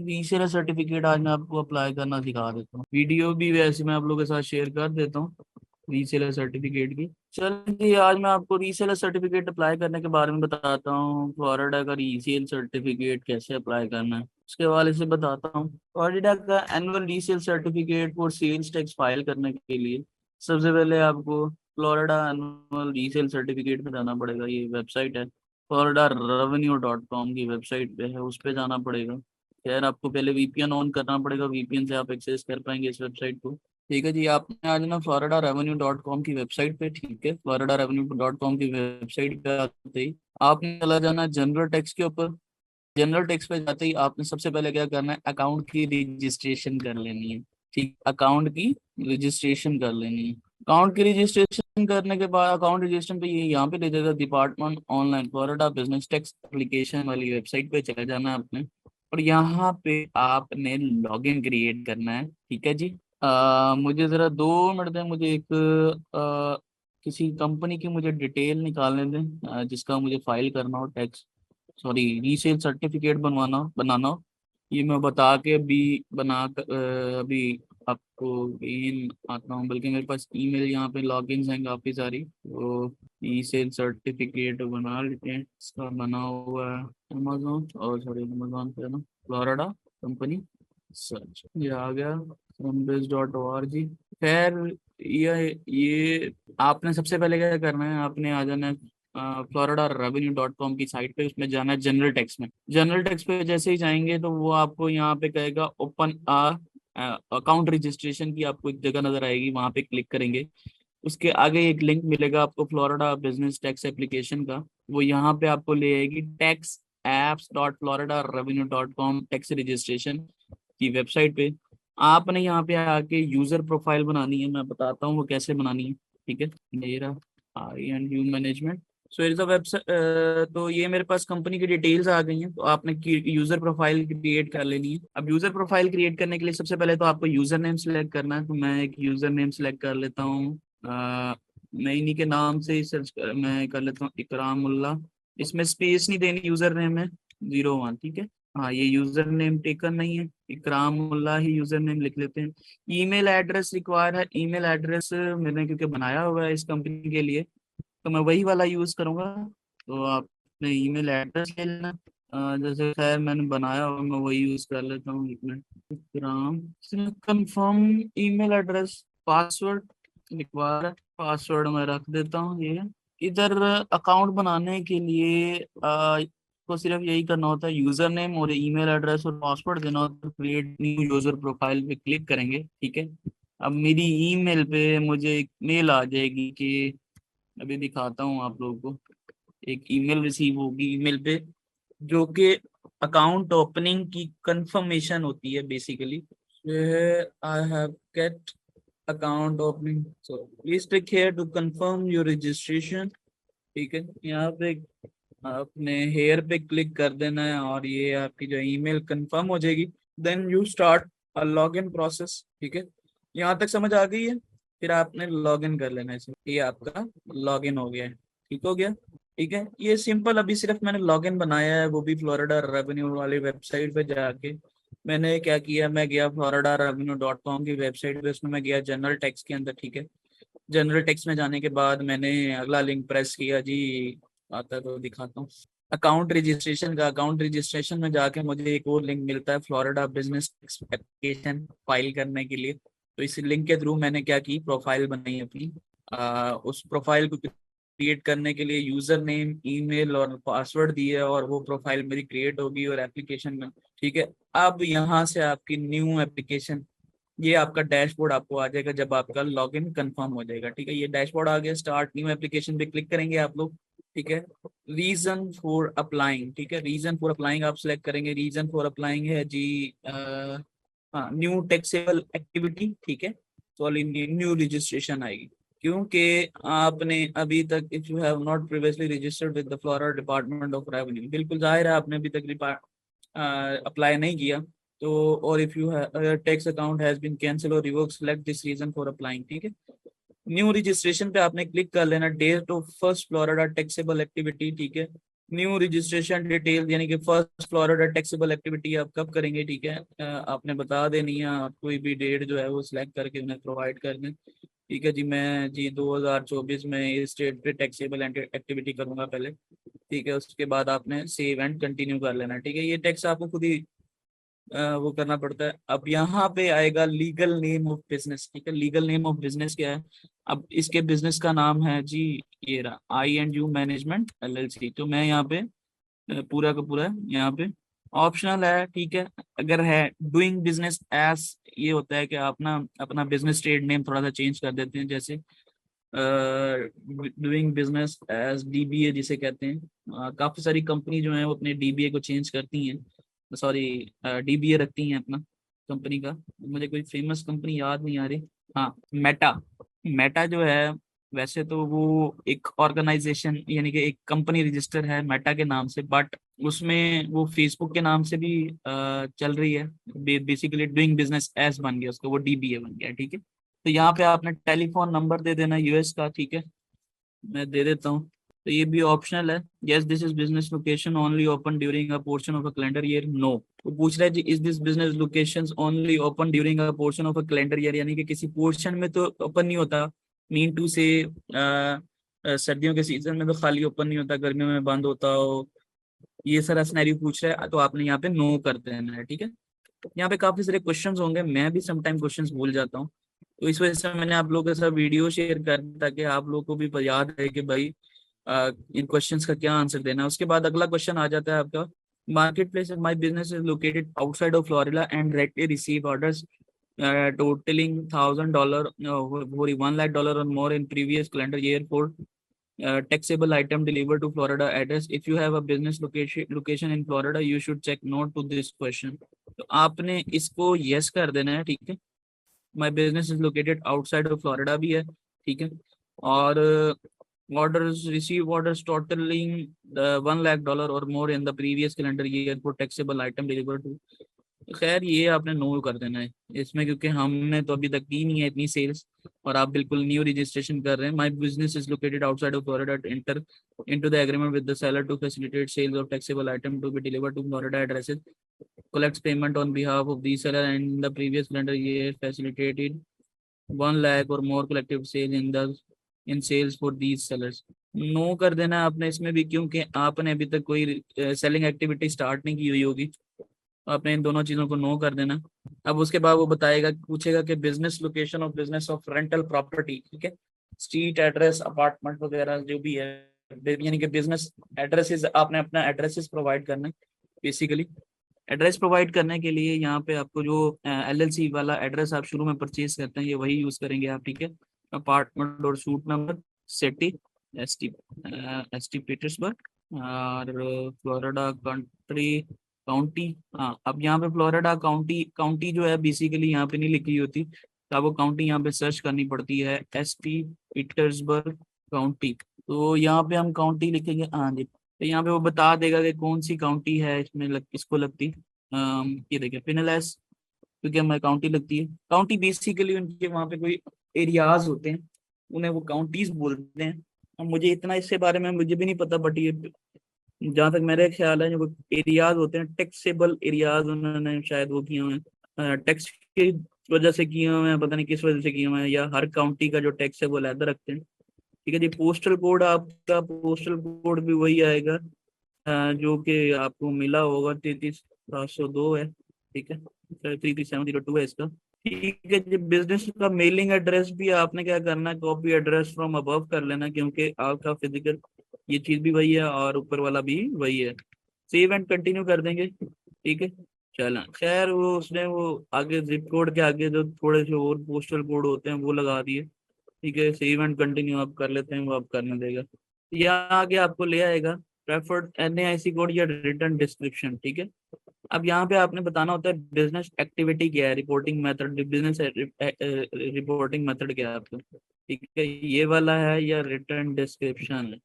Reseller certificate आज मैं आपको अप्लाई करना सिखा देता हूँ। वीडियो भी वैसे मैं आप लोगों के साथ शेयर कर देता हूँ रीसेलर सर्टिफिकेट की। चलिए आज मैं आपको रीसेलर सर्टिफिकेट अप्लाई करने के बारे में बताता हूँ। फ्लोरिडा का रीसेल सर्टिफिकेट कैसे अप्लाई करना है उसके हवाले से बताता हूँ। फ्लोरिडा का annual resale certificate for sales tax file करने के लिए सबसे पहले आपको फ्लोरिडा एनुअल रीसेल सर्टिफिकेट पे जाना पड़ेगा। ये वेबसाइट है floridarevenue.com की वेबसाइट पे है, उस पे जाना पड़ेगा। खैर आपको पहले वीपीएन ऑन करना पड़ेगा, वीपीएन से आप एक्सेस कर पाएंगे इस वेबसाइट को। ठीक है जी, आपने आ जाना floridarevenue.com की वेबसाइट पे। ठीक है, floridarevenue.com की वेबसाइट पे आते ही आपने चला जाना जनरल टैक्स के ऊपर। जनरल टैक्स पे जाते ही आपने सबसे पहले क्या करना है, अकाउंट की रजिस्ट्रेशन कर लेनी है। ठीक, अकाउंट की रजिस्ट्रेशन कर लेनी है। अकाउंट की रजिस्ट्रेशन करने के बाद अकाउंट रजिस्ट्रेशन पे ये यहाँ पे ले जाएगा department online Florida business tax application वाली वेबसाइट पे चले जाना है आपने। और यहाँ पे आपने लॉगिन क्रिएट करना है। ठीक है जी। मुझे जरा 2 मिनट दें, मुझे एक किसी कंपनी की मुझे डिटेल निकालने दें जिसका मुझे फाइल करना हो टैक्स, सॉरी रीसेल सर्टिफिकेट बनाना हो। ये मैं बता के अभी बना कर अभी आपको इन आता हूँ। बल्कि मेरे पास ईमेल यहाँ पे लॉगिन हैं काफ़ी सारी, तो रीसेल सर्टिफिकेट बना लेते हैं। इसका बना हुआ है अमेजोन, और सॉरी अमेजोन पे है ना, फ्लोरिडा कंपनी सर्च, ये आ गया Sunbiz.org। खैर ये आपने सबसे पहले क्या करना है, आपने आ जाना है floridarevenue.com की साइट पे। उसमें जाना है जनरल टैक्स में। जनरल टैक्स पे जैसे ही जाएंगे तो वो आपको यहाँ पे कहेगा ओपन अकाउंट रजिस्ट्रेशन की, आपको एक जगह नजर आएगी, वहां पे क्लिक करेंगे। उसके आगे एक लिंक मिलेगा आपको फ्लोरिडा बिजनेस टैक्स एप्लीकेशन का, वो यहाँ पे आपको ले आएगी टैक्स apps.floridarevenue.com टैक्स रजिस्ट्रेशन की वेबसाइट पे। आपने यहाँ पे आके यूजर प्रोफाइल बनानी है, मैं बताता हूँ वो कैसे बनानी है। ठीक है, मेरा I and you management, so is the website. तो ये मेरे पास कंपनी की डिटेल्स आ गई हैं, तो आपने यूजर प्रोफाल क्रिएट कर लेनी है। अब यूजर प्रोफाइल क्रिएट करने के लिए सबसे पहले तो आपको यूजर नेम सेलेक्ट करना है। तो मैं एक यूजर नेम सेलेक्ट कर लेता हूँ। मैं इन्हीं के नाम से ही मैं कर लेता हूँ, इकरामुल्ला। इसमें स्पेस नहीं देनी, यूजर नेम है 01। ठीक है, हाँ ये यूजर नेम टेकन नहीं है, इकरामुल्ला ही यूजर नेम लिख लेते हैं। ईमेल एड्रेस रिक्वायर है। ईमेल एड्रेस मैंने क्योंकि बनाया हुआ है इस कंपनी के लिए, तो मैं वही वाला यूज करूंगा। तो आपने ईमेल एड्रेस ले लेना। जैसे खैर मैंने बनाया हुआ, मैं वही यूज कर लेता हूँ। एक मिनट, इकराम कंफर्म ईमेल एड्रेस। पासवर्ड लिखवा रहा है, पासवर्ड मैं रख देता हूँ ये। इधर अकाउंट बनाने के लिए को सिर्फ यही करना होता है, यूजर नेम और ईमेल एड्रेस और पासवर्ड देना होता है। क्रिएट न्यू यूजर प्रोफाइल पे क्लिक करेंगे। ठीक है, अब मेरी ईमेल पे मुझे एक मेल आ जाएगी कि, अभी दिखाता हूँ आप लोगों को। एक ईमेल रिसीव होगी ईमेल पे, जो कि अकाउंट ओपनिंग की कंफर्मेशन होती है basically. I have get account opening, so please click here to confirm your registration. ठीक है, यहाँ पे अपने हेयर पे क्लिक कर देना है और ये आपकी जो ईमेल कंफर्म हो जाएगी। Then you start a login process. ठीक है, यहाँ तक समझ आ गई है। फिर आपने लॉगिन कर लेना है, ये आपका लॉगिन हो गया है। ठीक हो गया। ठीक है, ये सिंपल, अभी सिर्फ मैंने लॉगिन बनाया है, वो भी फ्लोरिडा रेवेन्यू वाली वेबसाइट पे जाके। मैंने क्या किया, मैं गया floridarevenue.com की वेबसाइट पे, उसमें मैं गया जनरल टैक्स के अंदर। ठीक है, जनरल टेक्स्ट में जाने के बाद मैंने अगला लिंक प्रेस किया जी, आता है तो दिखाता हूँ। अकाउंट रजिस्ट्रेशन का, अकाउंट रजिस्ट्रेशन में जाके मुझे एक और लिंक मिलता है फ्लोरिडा बिजनेस एप्लीकेशन फाइल करने के लिए। तो इस लिंक के थ्रू मैंने क्या की, प्रोफाइल बनाई अपनी। उस प्रोफाइल को क्रिएट करने के लिए यूजर नेम, ईमेल और पासवर्ड दिए, और वो प्रोफाइल मेरी क्रिएट होगी और एप्लीकेशन में। ठीक है, अब यहाँ से आपकी न्यू एप्लीकेशन, ये आपका डैशबोर्ड आपको आ जाएगा जब आपका लॉगिन कंफर्म हो जाएगा। ठीक है, ये डैशबोर्ड आ गया। स्टार्ट न्यू एप्लीकेशन पे क्लिक करेंगे आप लोग। ठीक है, रीजन फॉर अप्लाइंग, ठीक है, रीजन फॉर अप्लाइंग आप सिलेक्ट करेंगे। रीजन फॉर अप्लाइंग है जी हाँ, न्यू टैक्सेबल एक्टिविटी। ठीक है, तो न्यू रजिस्ट्रेशन आएगी, क्योंकि आपने अभी तक, if you have not previously registered with the Florida department of revenue, बिल्कुल जाहिर है आपने अभी तक अप्लाई नहीं किया। तो और if you tax account has been cancel और revoke, select this reason for applying. ठीक है, न्यू रजिस्ट्रेशन पे आपने क्लिक कर लेना। Date of first Florida taxable activity. ठीक है, न्यू रजिस्ट्रेशन डिटेल यानी कि फर्स्ट फ्लोरिडा टैक्सेबल एक्टिविटी आप कब करेंगे, ठीक है, आपने बता देनी है, आप कोई भी डेट जो है वो सिलेक्ट करके उन्हें प्रोवाइड कर दें। ठीक है जी, मैं जी 2024 में इस स्टेट पे टैक्सेबल एक्टिविटी करूंगा पहले। ठीक है, उसके बाद आपने सेव एंड कंटिन्यू कर लेना। ठीक है, ये टैक्स आपको खुद ही वो करना पड़ता है। अब यहाँ पे आएगा लीगल नेम ऑफ बिजनेस। ठीक है, लीगल नेम ऑफ बिजनेस क्या है? अब इसके बिजनेस का नाम है जी, ये रहा, आई एंड यू मैनेजमेंट LLC। तो मैं यहाँ पे पूरा का पूरा यहाँ पे ऑप्शनल है। ठीक है, अगर है डूइंग बिजनेस एज, ये होता है कि आप ना अपना बिजनेस ट्रेड नेम थोड़ा सा चेंज कर देते हैं, जैसे डूइंग बिजनेस एज DBA जिसे कहते हैं। काफी सारी कंपनी जो है वो अपने DBA को चेंज करती हैं, सॉरी DBA रखती हैं अपना कंपनी का। मुझे कोई फेमस कंपनी याद नहीं आ रही। हाँ, मेटा। मेटा जो है, वैसे तो वो एक ऑर्गेनाइजेशन यानी कि एक कंपनी रजिस्टर है मेटा के नाम से, बट उसमें वो फेसबुक के नाम से भी चल रही है। बेसिकली डूइंग बिजनेस एज बन गया उसका, वो DBA बन गया। ठीक है, तो यहाँ पे आपने टेलीफोन नंबर दे देना US का। ठीक है, मैं दे देता हूँ। तो ये भी ऑप्शनल है। Yes this is business location only open during a portion of a calendar year. No. तो पूछ रहा है जी, is this business location only open during a portion of a calendar year, यानी कि किसी पोर्शन में तो ओपन नहीं होता। मीन टू से सर्दियों के सीजन में तो खाली ओपन नहीं होता, गर्मियों में बंद होता हो, ये सारा सिनेरियो पूछ रहा है। तो आपने यहाँ पे नो कर देना है। ठीक है, यहाँ पे काफी सारे क्वेश्चंस होंगे, मैं भी समटाइम क्वेश्चंस भूल जाता हूँ, तो इस वजह से मैंने आप लोगों के साथ वीडियो शेयर कर, ताकि आप लोगों को भी याद है कि भाई इन क्वेश्चंस का क्या आंसर देना है। उसके बाद अगला क्वेश्चन आ जाता है आपका, market place my business is located outside of Florida and regularly receive orders totaling $1,000 for $1 lakh or more in previous calendar year for taxable item delivered to Florida address. If you have a business location in Florida, you should check no to this question. तो आपने इसको yes कर देना है। ठीक है, my business is located outside of Florida भी है। ठीक है, और orders receive orders totalling $1 lakh और more in the previous calendar year for taxable item deliver to. खैर ये आपने नो कर देना है इसमें, क्योंकि हमने तो अभी तक की नहीं है इतनी सेल्स, और आप बिल्कुल न्यू रजिस्ट्रेशन कर रहे हैं। My business is located outside of Florida, enter into the agreement with the seller to facilitate sales of taxable item to be delivered to Florida addresses, collects payment on behalf of the seller and in the previous calendar year facilitated 1 lakh or more collective sales in sales for these sellers। No कर देना है आपने इसमें भी, क्योंकि आपने अभी तक कोई सेलिंग एक्टिविटी स्टार्ट नहीं की हुई होगी। आपने इन दोनों चीजों को नो कर देना। अब उसके बाद वो बताएगा, पूछेगा कि business location of business of rental property. ठीक है, स्ट्रीट एड्रेस अपार्टमेंट वगैरह जो भी है, यानी कि बिजनेस एड्रेसेस, आपने अपना एड्रेसेस प्रोवाइड करना है। बेसिकली एड्रेस प्रोवाइड करने के लिए यहाँ पे आपको जो LLC वाला एड्रेस आप शुरू में परचेज करते हैं, ये वही यूज करेंगे आप। ठीक है, अपार्टमेंट और suit number, city S T Petersburg और फ्लोरिडा कंट्री काउंटी। हाँ, अब यहाँ पे फ्लोरिडा काउंटी, काउंटी जो है बेसिकली यहाँ पे नहीं लिखी होती, तो आपको काउंटी यहाँ पे सर्च करनी पड़ती है, ST पीटर्सबर्ग काउंटी। तो यहाँ पे हम काउंटी लिखेंगे, हाँ जी। तो यहाँ पे वो बता देगा कि कौन सी काउंटी है इसमें इसको लगती। ये देखिए पिनलेस, क्योंकि हमारी काउंटी लगती है। काउंटी बेसिकली उनके वहाँ पे कोई एरियाज होते हैं, उन्हें वो काउंटीज बोलते हैं। अब मुझे इतना इसके बारे में मुझे भी नहीं पता, बट ये जहाँ तक मेरे ख्याल है, जो एरियाज होते हैं टैक्सेबल एरियाज, उन्होंने शायद वो किए हुए हैं टैक्स की वजह से किए हुए हैं, पता नहीं किस वजह से किए हुए हैं, या हर काउंटी का जो टैक्स है वो अलग रखते हैं। ठीक है जी, पोस्टल कोड, आपका पोस्टल कोड भी वही आएगा जो कि आपको मिला होगा, 33,702 है। ठीक है, 33,702 है इसका। ठीक है जी, बिजनेस का मेलिंग एड्रेस भी आपने क्या करना है, कॉपी एड्रेस फ्रॉम अबव कर लेना, क्योंकि आपका फिजिकल ये चीज भी वही है और ऊपर वाला भी वही है। सेव एंड कंटिन्यू कर देंगे। ठीक है, चला खैर, वो उसने वो आगे जिप कोड के आगे जो थोड़े से और पोस्टल कोड होते हैं वो लगा दिए। ठीक है, सेव एंड कंटिन्यू आप कर लेते हैं, वो आप करने देगा। यहाँ आगे आपको ले आएगा प्रेफर्ड NAIC कोड या रिटर्न डिस्क्रिप्शन। ठीक है, अब यहाँ पे आपने बताना होता है बिजनेस एक्टिविटी क्या है, reporting method, business reporting method क्या है आपका। ठीक है, ये वाला है या रिटर्न डिस्क्रिप्शन है।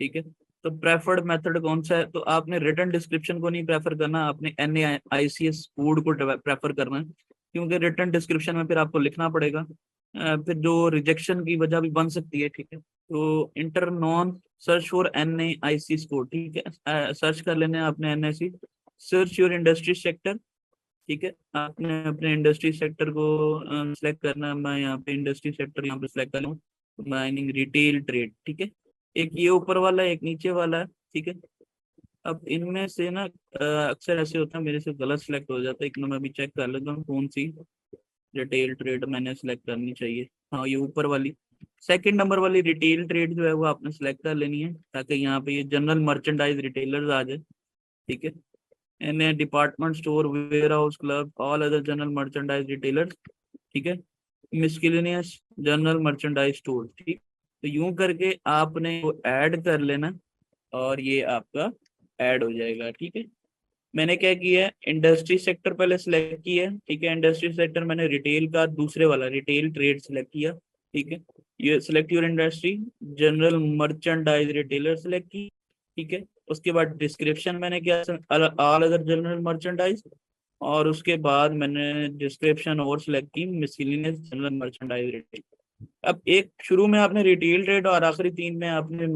ठीक है, तो प्रेफर्ड मेथड कौन सा है, तो आपने रिटर्न डिस्क्रिप्शन को नहीं प्रेफर करना, आपने NAICS कोड को प्रेफर करना है, क्योंकि रिटर्न डिस्क्रिप्शन में फिर आपको लिखना पड़ेगा, फिर जो रिजेक्शन की वजह भी बन सकती है। ठीक है, तो inter non search for NIC score, ठीक है, सर्च कर लेना है आपने NIC। Search your industry sector, ठीक है, आपने अपने इंडस्ट्री सेक्टर को सिलेक्ट करना है। मैं यहाँ पे इंडस्ट्री सेक्टर यहाँ पे सिलेक्ट कर लूँ, माइनिंग रिटेल ट्रेड, ठीक है। एक ये ऊपर वाला है, एक नीचे वाला है, ठीक है। अब इनमें से ना अक्सर ऐसे होता है मेरे से गलत सिलेक्ट हो जाता है, एक मिनट मैं अभी चेक कर लेता हूँ कौन सी रिटेल ट्रेड मैंने सिलेक्ट करनी चाहिए। हाँ, ये ऊपर वाली सेकंड नंबर वाली रिटेल ट्रेड जो है वो आपने सिलेक्ट कर लेनी है, ताकि यहाँ पे ये जनरल मर्चेंडाइज रिटेलर्स आ जाए, ठीक है। An a department store, ware, club, all other general merchandise retailers, ठीक है। मिसकिलिनियस जनरल मर्चेंडाइज स्टोर, ठीक। तो यूं करके आपने वो ऐड कर लेना और ये आपका ऐड हो जाएगा, ठीक है। मैंने क्या किया है, इंडस्ट्री सेक्टर पहले सिलेक्ट किया है, ठीक है। इंडस्ट्री सेक्टर मैंने रिटेल का दूसरे वाला रिटेल ट्रेड सिलेक्ट किया, ठीक है। ये select your industry, general merchandise retailer select की, ठीक है। उसके बाद डिस्क्रिप्शन मैंने किया ऑल अदर जनरल मर्चेंडाइज, और उसके बाद मैंने डिस्क्रिप्शन और सिलेक्ट की मिसलिनियस जनरल मर्चेंडाइज रिटेल। अब एक शुरू में आपने रिटेल ट्रेड और आखिरी तीन में आपने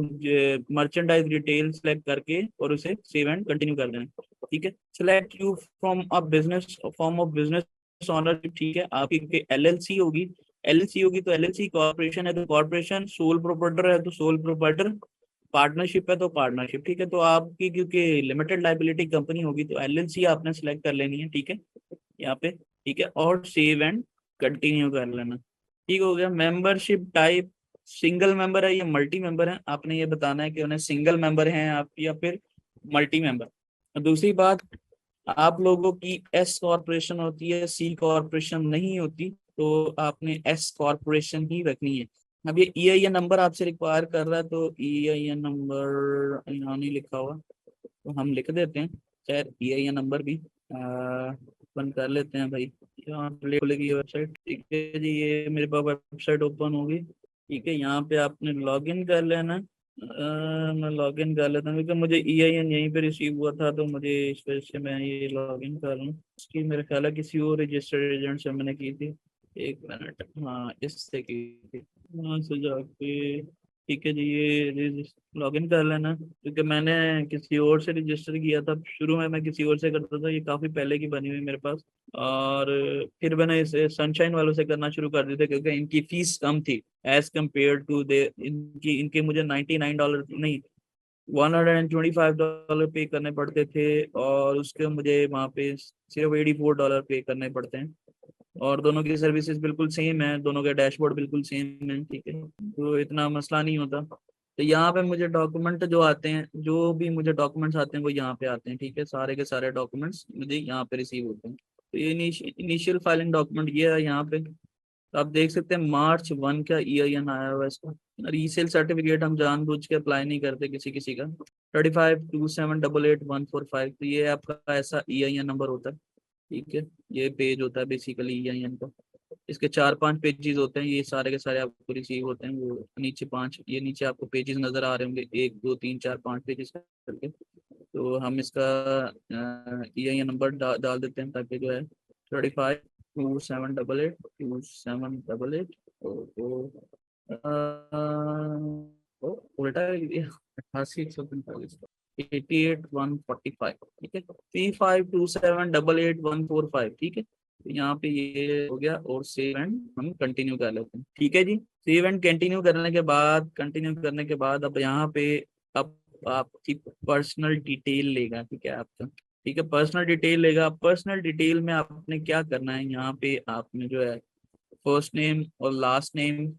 मर्चेंडाइज रिटेल सेलेक्ट करके और उसे सेव एंड कंटिन्यू कर देना, ठीक है। Select you from a business form of business ownership, ठीक है। आपकी LLC होगी, LLC होगी तो LLC, कॉर्पोरेशन है तो कॉर्पोरेशन, सोल प्रोप्राइटर है तो सोल प्रोप्राइटर, पार्टनरशिप है तो पार्टनरशिप, ठीक है। तो आपकी क्योंकि लिमिटेड लाइबिलिटी कंपनी होगी तो LLC आपने सेलेक्ट कर लेनी है, ठीक है, यहाँ पे, ठीक है। और सेव एंड कंटिन्यू कर लेना, ठीक हो गया। मेंबरशिप टाइप सिंगल मेंबर है या मल्टी मेंबर है, आपने ये बताना है कि उन्हें सिंगल मेंबर हैं आप या फिर मल्टी मेंबर। दूसरी बात, आप लोगों की S कॉर्पोरेशन होती है, C कॉर्पोरेशन नहीं होती, तो आपने S कॉर्पोरेशन ही रखनी है। अब ये EIN नंबर आपसे रिक्वायर कर रहा है, तो EIN नंबर यहाँ नहीं लिखा हुआ तो हम लिख देते हैं, चाहे EIN नंबर भी ओपन कर लेते हैं भाई। यहाँ पे खुलेगी ये वेबसाइट, ठीक है जी, ये मेरे पास वेबसाइट ओपन होगी, ठीक है। यहाँ पे आपने लॉगिन कर लेना। मैं लॉगिन कर लेता हूँ क्योंकि मुझे EIN यहीं पे रिसीव हुआ था, तो मुझे इस वजह से मैं ये लॉगिन कर लूँ। इसकी मेरे ख्याल है किसी और रजिस्टर्ड एजेंट से मैंने की थी, एक मिनट, हाँ इससे की थी, वहाँ से जाके, ठीक है जी, ये लॉगिन कर लेना क्योंकि मैंने किसी और से रजिस्टर किया था शुरू में, मैं किसी और से करता था, ये काफ़ी पहले की बनी हुई मेरे पास। और फिर मैंने इसे सनशाइन वालों से करना शुरू कर दिया था क्योंकि इनकी फीस कम थी एज कम्पेयर टू दे, इनकी इनके मुझे $99 नहीं, $125 पे करने पड़ते थे, और उसके मुझे वहाँ पे सिर्फ $84 पे करने पड़ते हैं। और दोनों की सर्विसेज बिल्कुल सेम है, दोनों के डैशबोर्ड बिल्कुल सेम है, ठीक है। तो इतना मसला नहीं होता। तो यहाँ पे मुझे डॉक्यूमेंट जो आते हैं, जो भी मुझे डॉक्यूमेंट्स आते हैं वो यहाँ पे आते हैं, ठीक है। सारे के सारे डॉक्यूमेंट्स मुझे यहाँ पे रिसीव होते हैं। तो ये इनिशियल फाइलिंग डॉक्यूमेंट ये है यहाँ पे। तो आप देख सकते हैं March 1 का EIN आया हुआ है इसका। रीसेल सर्टिफिकेट हम जानबूझ के अप्लाई नहीं करते किसी किसी का। 3527888145, तो ये आपका ऐसा EIN नंबर होता है, ठीक है। ये पेज होता है बेसिकली EIN का। इसके 4-5 पेजेस होते हैं, ये सारे के सारे आपको रिसीव होते हैं। वो नीचे 5, ये नीचे आपको पेजेस नजर आ रहे होंगे, 1 2 3 4 5 पेजेस करके। तो हम इसका EIN नंबर डाल देते हैं ताकि जो है 3527882788 उल्टा है ये, 88 145, 88 145, ठीक है। 3527888145, ठीक है। तो यहाँ पे ये हो गया, और सेव एंड हम कंटिन्यू कर लेते हैं, ठीक है जी। सेव एंड कंटिन्यू करने के बाद अब यहाँ पे अब आपकी पर्सनल डिटेल लेगा, ठीक है आपका, ठीक है। पर्सनल डिटेल लेगा, पर्सनल डिटेल में आपने क्या करना है, यहाँ पे आपने जो है फर्स्ट नेम और लास्ट नेम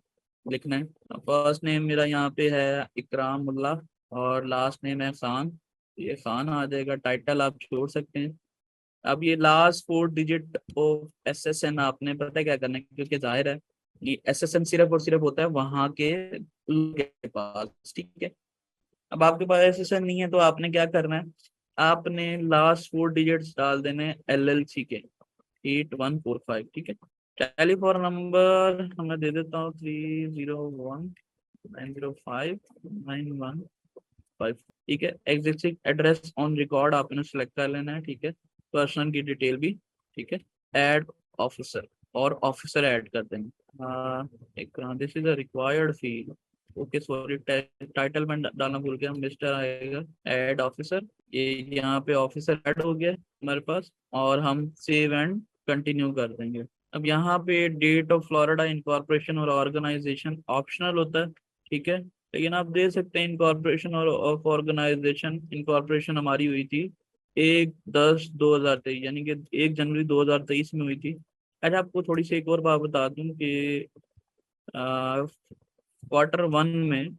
लिखना है। फर्स्ट नेम मेरा यहाँ पे है इकराम उल्लाह, और लास्ट नेम है खान, ये खान आ जाएगा। टाइटल आप छोड़ सकते हैं। अब ये लास्ट 4 डिजिट ऑफ SSN आपने पता है क्या करना है, क्योंकि जाहिर है कि SSN सिर्फ और सिर्फ होता है वहां के पास, ठीक है। अब आपके पास SSN नहीं है तो आपने क्या करना है, आपने लास्ट 4 डिजिट्स डाल देने हैं LLC के, 8145, ठीक है। टेलीफोन नंबर मैं दे देता हूँ 301905915, ठीक है। एग्जिस्टिंग एड्रेस ऑन रिकॉर्ड आपने सेलेक्ट कर लेना है, ठीक है। पर्सन की डिटेल भी, ठीक है। ऐड ऑफिसर, और ऑफिसर ऐड कर देंगे। एक this is a required field, okay sorry, title में डालना भूल गया, मिस्टर आएगा, ऐड ऑफिसर, ये यहाँ पे ऑफिसर ऐड हो गया हमारे पास, और हम सेव एंड कंटिन्यू कर देंगे। अब यहाँ पे डेट ऑफ फ्लोरिडा इनकॉर्पोरेशन और ऑर्गेनाइजेशन ऑप्शनल होता है, ठीक है, लेकिन आप दे सकते हैं इनकॉर्पोरेशन और ऑफ ऑर्गेनाइजेशन। इनकॉर्पोरेशन हमारी हुई थी 1/10/2023, यानी कि 1 जनवरी 2023 में हुई थी। अच्छा आपको थोड़ी सी एक और बात बता दूं कि Q1 में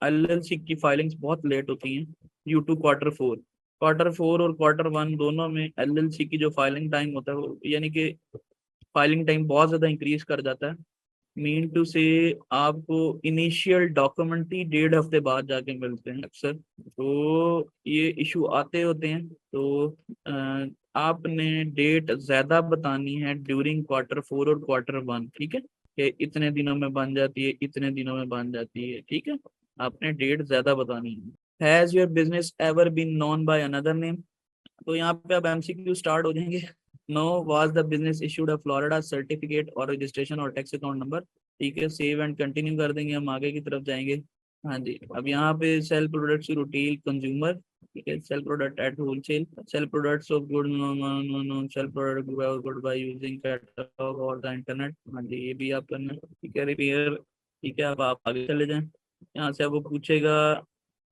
LLC की फाइलिंग्स बहुत लेट होती हैं ड्यू टू Q4। Q4 और Q1 दोनों में LLC की जो फाइलिंग टाइम होता है वो, यानी कि फाइलिंग टाइम बहुत ज़्यादा इंक्रीज कर जाता है। मीन टू से आपको इनिशियल डॉक्यूमेंट ही 1.5 हफ्ते बाद जाके मिलते हैं अक्सर, तो ये इशू आते होते हैं। तो आपने डेट ज़्यादा बतानी है ड्यूरिंग Q4 और Q1, ठीक है, कि इतने दिनों में बन जाती है, इतने दिनों में बन जाती है, ठीक है, आपने डेट ज़्यादा बतानी है। Has your business ever been known by another name, तो यहाँ पे अब MCQ स्टार्ट हो जाएंगे। No was the business issued a Florida certificate और रजिस्ट्रेशन और टैक्स अकाउंट नंबर, ठीक है, सेव एंड कंटिन्यू कर देंगे, हम आगे की तरफ जाएंगे। हाँ जी, अब यहाँ पे sell products to retail consumer, ठीक है, sell product at wholesale, sell products of good, no no no no sell product good by using catalogue और द इंटरनेट, हाँ जी ये भी आप करना है, ठीक है, रिपेयर, ठीक है, अब आप आगे चले जाएं। यहाँ से अब वो पूछेगा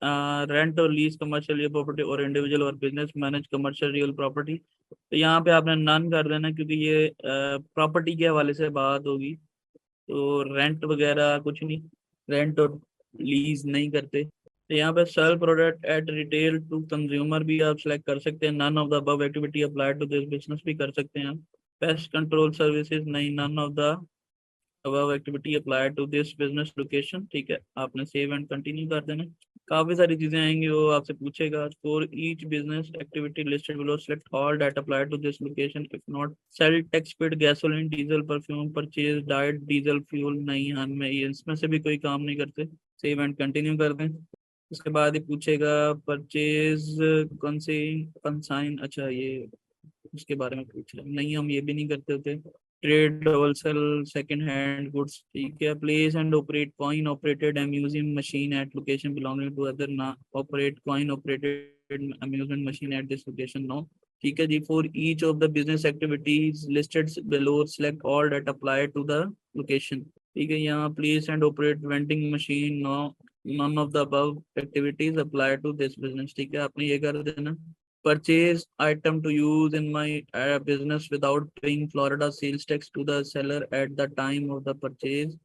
रेंट और लीज कमर्शियल रियल प्रॉपर्टी और इंडिविजुअल और business manage commercial real property, तो यहाँ पे आपने नन कर देना क्योंकि ये प्रॉपर्टी के हवाले से बात होगी, तो रेंट वगैरह कुछ नहीं, रेंट और लीज नहीं करते। तो यहाँ पे sell product at retail to consumer भी आप सेलेक्ट कर सकते हैं, none of the above activity applied to this business भी कर सकते हैं। पेस्ट कंट्रोल सर्विसेज नहीं, none of the above activity applied to this business location, ठीक है, आपने सेव एंड कंटिन्यू कर देना। काफी सारी चीजें आएंगी, वो आपसे पूछेगा for each business activity listed below select all that apply to this location, if not sale tax paid gasoline diesel perfume purchase diet diesel fuel, नहीं हमें ये इसमें से भी कोई काम नहीं करते, सेव एंड कंटिन्यू कर दें। उसके बाद ये पूछेगा परचेज कंसाइन, अच्छा ये उसके बारे में पूछ रहे हैं, नहीं हम ये भी नहीं करते होते। Trade wholesale second hand goods, ठीक है, place and operate coin operated amusing machine at location belonging to other, ना operate coin operated amusement machine at this location, no, ठीक है जी। For each of the business activities listed below select all that apply to the location, ठीक है, यहाँ place and operate vending machine, no, none of the above activities apply to this business, ठीक है, आपने ये कर देना। Purchase item to use in my business without paying Florida sales tax to the seller at the time of the purchase,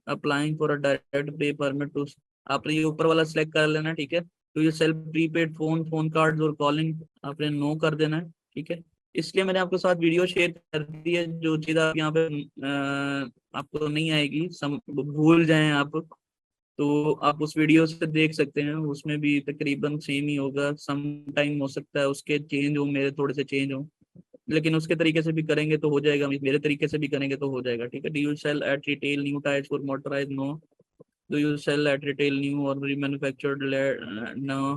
applying for a direct pay permit to, आपने ये ऊपर वाला सिलेक्ट कर लेना है, ठीक है। तो ये सेल्फ प्रीपेड फोन कार्ड्स और कॉलिंग आपने नो कर देना है, ठीक है। इसलिए मैंने आपके साथ वीडियो शेयर कर दी है, जो चीज़ आप यहाँ पे आपको नहीं आएगी, भूल जाएं आप, तो आप उस वीडियो से देख सकते हैं, उसमें भी तकरीबन सेम ही होगा, सम टाइम हो सकता है उसके चेंज हो, मेरे थोड़े से चेंज हो, लेकिन उसके तरीके से भी करेंगे तो हो जाएगा, मेरे तरीके से भी करेंगे तो हो जाएगा, ठीक है। Do you sell at retail new tyres for motorise, no. Do you sell at retail new और remanufactured, no.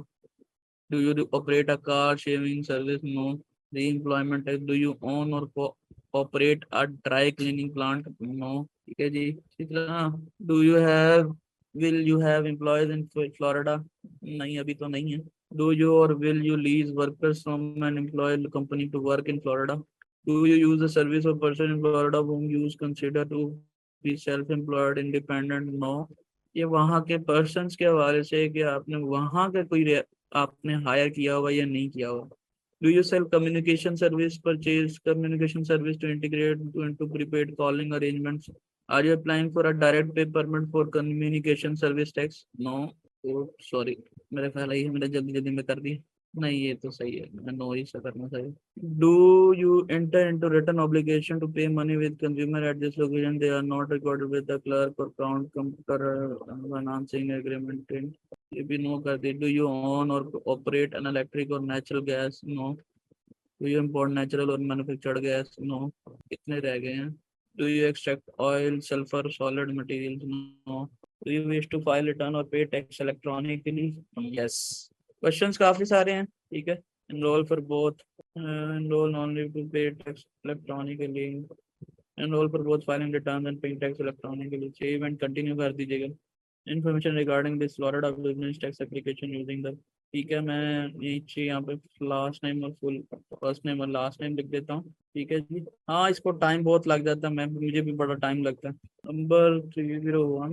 Do you operate a car shaving service, no. Reemployment, do you own और operate a dry cleaning plant, no, ठीक है जी। इसी तरह do you have, will you have employees in Florida, नहीं अभी तो नहीं है। डू यू और will you lease workers from N employed company to work in Florida, do you use the service of person in Florida whom use consider to be self employed independent, no. ये वहाँ के persons के हवाले से कि आपने वहाँ के कोई आपने हायर किया हुआ या नहीं किया हुआ। Do you sell communication service, purchase communication service to integrate into prepaid calling arrangements, are you applying for a direct pay permit for communication service tax, no। Sorry, मेरा ख्याल है ये मैंने जल्दी जल्दी में कर दी, नहीं ये तो सही है, मैं नो ही से करना सही। Do you enter into written obligation to pay money with consumer at this location, they are not recorded with the clerk or count computer financing agreement, ये भी नो कर दी। Do you own or operate an electric or natural gas, no. Do you import natural or manufactured gas, no. कितने रह गए हैं। Do you extract oil sulphur solid materials, no. Do you wish to file return or pay tax electronically, yes. Questions काफी सारे हैं, ठीक है। Enrol for both, enrol only to pay tax electronically, enrol for both filing return and paying tax electronically, save and continue कर दीजिएगा। Information regarding this Florida business tax application using the, ठीक है, मैं नीचे यहाँ पे लास्ट नेम और full first name और लास्ट नेम लिख देता हूँ। ठीक है जी। हाँ, इसको टाइम बहुत लग जाता है, मैं मुझे भी बड़ा टाइम लगता है। नंबर 301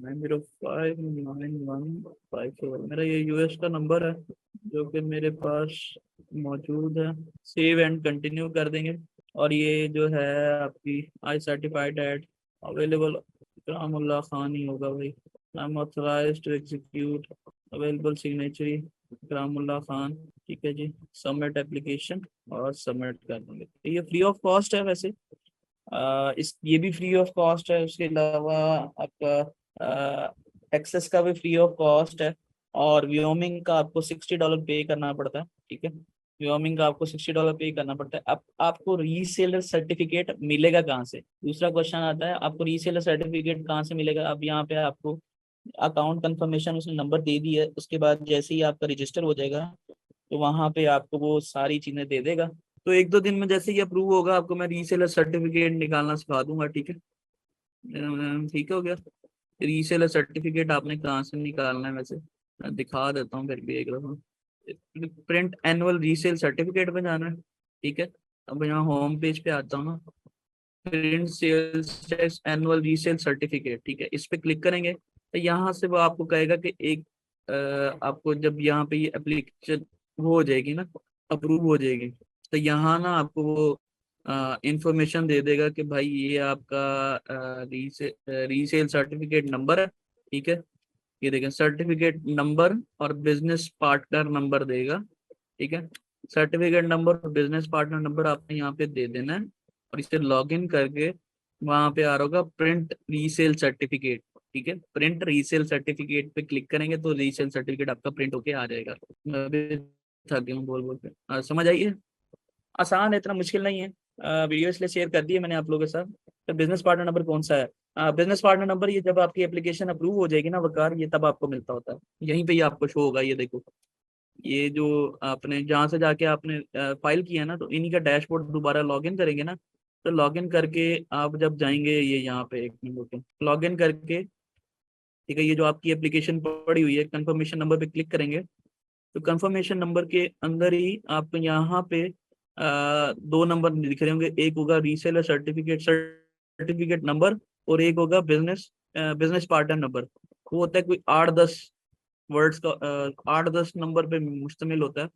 905 9154, मेरा ये यूएस का नंबर है जो कि मेरे पास मौजूद है। सेव एंड कंटिन्यू कर देंगे। और ये जो है आपकी I certified at available, Ikramullah Khan ही होगा भाई। I am authorised to execute, available signatory Ikramullah Khan. ठीक है जी। सबमिट एप्लीकेशन और सबमिट कर देंगे। तो ये फ्री ऑफ कॉस्ट है वैसे। इस ये भी फ्री ऑफ कॉस्ट है। उसके अलावा आपका एक्सेस का भी फ्री ऑफ कॉस्ट है। और व्योमिंग का आपको $60 पे करना पड़ता है। ठीक है, व्योमिंग का आपको $60 पे करना पड़ता है। अब आपको रीसेलर सर्टिफिकेट मिलेगा कहाँ से? दूसरा क्वेश्चन आता है, आपको रीसेलर सर्टिफिकेट कहाँ से मिलेगा? अब यहाँ पे आपको अकाउंट कंफर्मेशन उसने नंबर दे दी है, उसके बाद जैसे ही आपका रजिस्टर हो जाएगा तो वहां पे आपको वो सारी चीजें दे देगा। तो एक दो दिन में जैसे ही अप्रूव होगा आपको मैं रीसेलर सर्टिफिकेट निकालना सिखा दूंगा। ठीक है, ठीक हो गया। रीसेलर सर्टिफिकेट आपने कहाँ से निकालना है वैसे मैं दिखा देता हूँ फिर भी एक दफा। प्रिंट एनुअल रीसेल सर्टिफिकेट पे जाना है। ठीक है, अब यहाँ होम पेज पे आता हूँ ना, print sales tax annual resale certificate, ठीक है, इस पे क्लिक करेंगे तो यहाँ से वो आपको कहेगा कि एक आपको जब यहाँ पे ये एप्लीकेशन वो हो जाएगी ना, अप्रूव हो जाएगी, तो यहाँ ना आपको वो इंफॉर्मेशन दे देगा कि भाई ये आपका रीसेल सर्टिफिकेट नंबर है। ठीक है, ये देखें सर्टिफिकेट नंबर और बिजनेस पार्टनर नंबर देगा। ठीक है, सर्टिफिकेट नंबर और बिजनेस पार्टनर नंबर आपने यहाँ पे दे देना है और इसे लॉगिन करके वहां पे आ रहा होगा प्रिंट रीसेल सर्टिफिकेट। ठीक है, प्रिंट रीसेल सर्टिफिकेट पे क्लिक करेंगे तो रीसेल सर्टिफिकेट आपका प्रिंट होके आ जाएगा। मैं अभी थक गया हूँ बोल बोल के। समझ आइए, आसान है, इतना मुश्किल नहीं है। वीडियो इसलिए शेयर कर दी है मैंने आप लोगों के साथ। तो बिजनेस पार्टनर नंबर कौन सा है? बिजनेस पार्टनर नंबर ये जब आपकी एप्लीकेशन अप्रूव हो जाएगी ना वकार, ये तब आपको मिलता होता है। यहीं पे ये आपको शो होगा, ये देखो, ये जो आपने जहाँ से जाके आपने फाइल किया ना, तो इन्हीं का डैशबोर्ड दोबारा लॉगिन करेंगे ना, तो लॉगिन करके आप जब जाएंगे ये यहाँ पे एक मिनट लॉगिन करके, ठीक है, ये जो आपकी एप्लीकेशन पड़ी हुई है कंफर्मेशन नंबर पे क्लिक करेंगे तो कंफर्मेशन नंबर के अंदर ही आपको यहाँ पे दो नंबर दिख रहे होंगे, एक होगा रीसेलर सर्टिफिकेट सर्टिफिकेट नंबर और एक होगा बिजनेस पार्टनर नंबर। वो होता है कोई 8-10 वर्ड्स का, 8-10 नंबर पे मुश्तमिल होता है,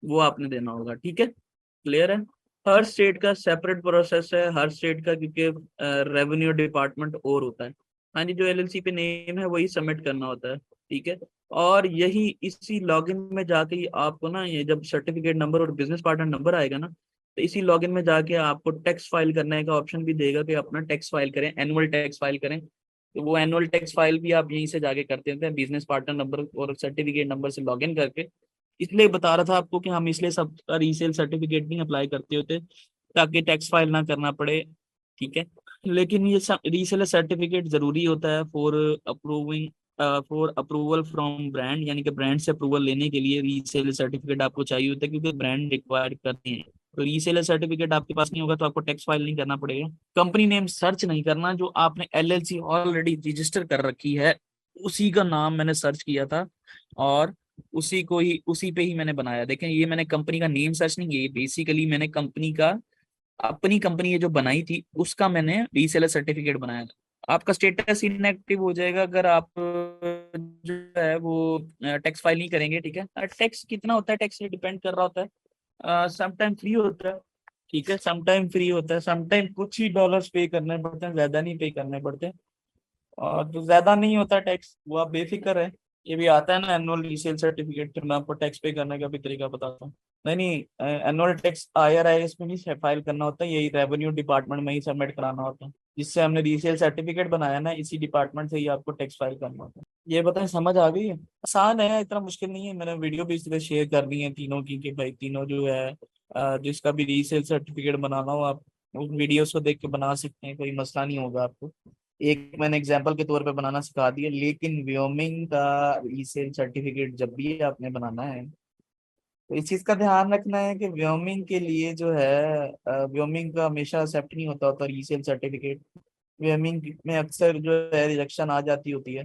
वो आपने देना होगा। ठीक है, क्लियर है? हर स्टेट का सेपरेट प्रोसेस है, हर स्टेट का, क्योंकि रेवेन्यू डिपार्टमेंट और होता है। हाँ जी, जो एलएलसी पे नेम है वही सबमिट करना होता है। ठीक है, और यही इसी लॉगिन में जाके ही आपको ना, ये जब सर्टिफिकेट नंबर और बिजनेस पार्टनर नंबर आएगा ना, तो इसी लॉगिन में जाके आपको टैक्स फाइल करने का ऑप्शन भी देगा कि अपना टैक्स फाइल करें, एनुअल टैक्स फाइल करें। तो वो एनुअल टैक्स फाइल भी आप यहीं से जाके करते हैं बिजनेस पार्टनर नंबर और सर्टिफिकेट नंबर से लॉगिन करके। इसलिए बता रहा था आपको कि हम इसलिए सब रीसेल सर्टिफिकेट नहीं अप्लाई करते होते ताकि टैक्स फाइल ना करना पड़े। ठीक है, लेकिन ये रीसेलर सर्टिफिकेट जरूरी होता है फॉर अप्रूवल फ्रॉम ब्रांड, यानी कि ब्रांड से अप्रूवल लेने के लिए रीसेलर सर्टिफिकेट आपको चाहिए होता है, क्योंकि ब्रांड रिक्वायर करते हैं। तो रीसेलर सर्टिफिकेट आपके पास नहीं होगा तो आपको टैक्स फाइल नहीं करना पड़ेगा। कंपनी नेम सर्च नहीं करना, जो आपने एलएलसी ऑलरेडी रजिस्टर कर रखी है उसी का नाम मैंने सर्च किया था और उसी पे ही मैंने बनाया। देखें, ये मैंने कंपनी का नेम सर्च नहीं किया, ये बेसिकली मैंने कंपनी का, अपनी कंपनी ये जो बनाई थी उसका मैंने रीसेलर सर्टिफिकेट बनाया था। आपका स्टेटस इनएक्टिव हो जाएगा अगर आप जो है वो टैक्स फाइल नहीं करेंगे। ठीक है, टैक्स कितना होता है टैक्स से डिपेंड कर रहा होता है। समटाइम फ्री होता है। ठीक है, समटाइम फ्री होता है, समटाइम कुछ ही डॉलर्स पे करने पड़ते हैं, ज्यादा नहीं पे करने पड़ते। और जो ज्यादा नहीं होता टैक्स वो आप बेफिक्र है। ये भी आता है ना एनुअल रीसेल सर्टिफिकेट, फिर मैं आपको टैक्स पे करने का भी तरीका बताता हूँ। नहीं नहीं, एनुअल टैक्स IRS में नहीं फाइल करना होता है, यही रेवेन्यू डिपार्टमेंट में ही सबमिट कराना होता है। जिससे हमने रीसेल सर्टिफिकेट बनाया ना, इसी डिपार्टमेंट से ही आपको टैक्स फाइल करना होता है। ये बताएं, समझ आ गई है? आसान है, इतना मुश्किल नहीं है। मैंने वीडियो भी इसलिए शेयर कर दी है तीनों की कि भाई तीनों जो है जिसका भी रीसेल सर्टिफिकेट बनाना हो आप उस वीडियोस को देख के बना सकते हैं, कोई मसला नहीं होगा आपको। एक मैंने एग्जाम्पल के तौर पे बनाना सिखा दिया, लेकिन व्योमिंग का रीसेल सर्टिफिकेट जब भी आपने बनाना है तो इस चीज का ध्यान रखना है कि व्योमिंग के लिए जो है व्योमिंग का हमेशा एक्सेप्ट नहीं होता होता रीसेल सर्टिफिकेट। व्योमिंग में अक्सर जो है रिजेक्शन आ जाती होती है।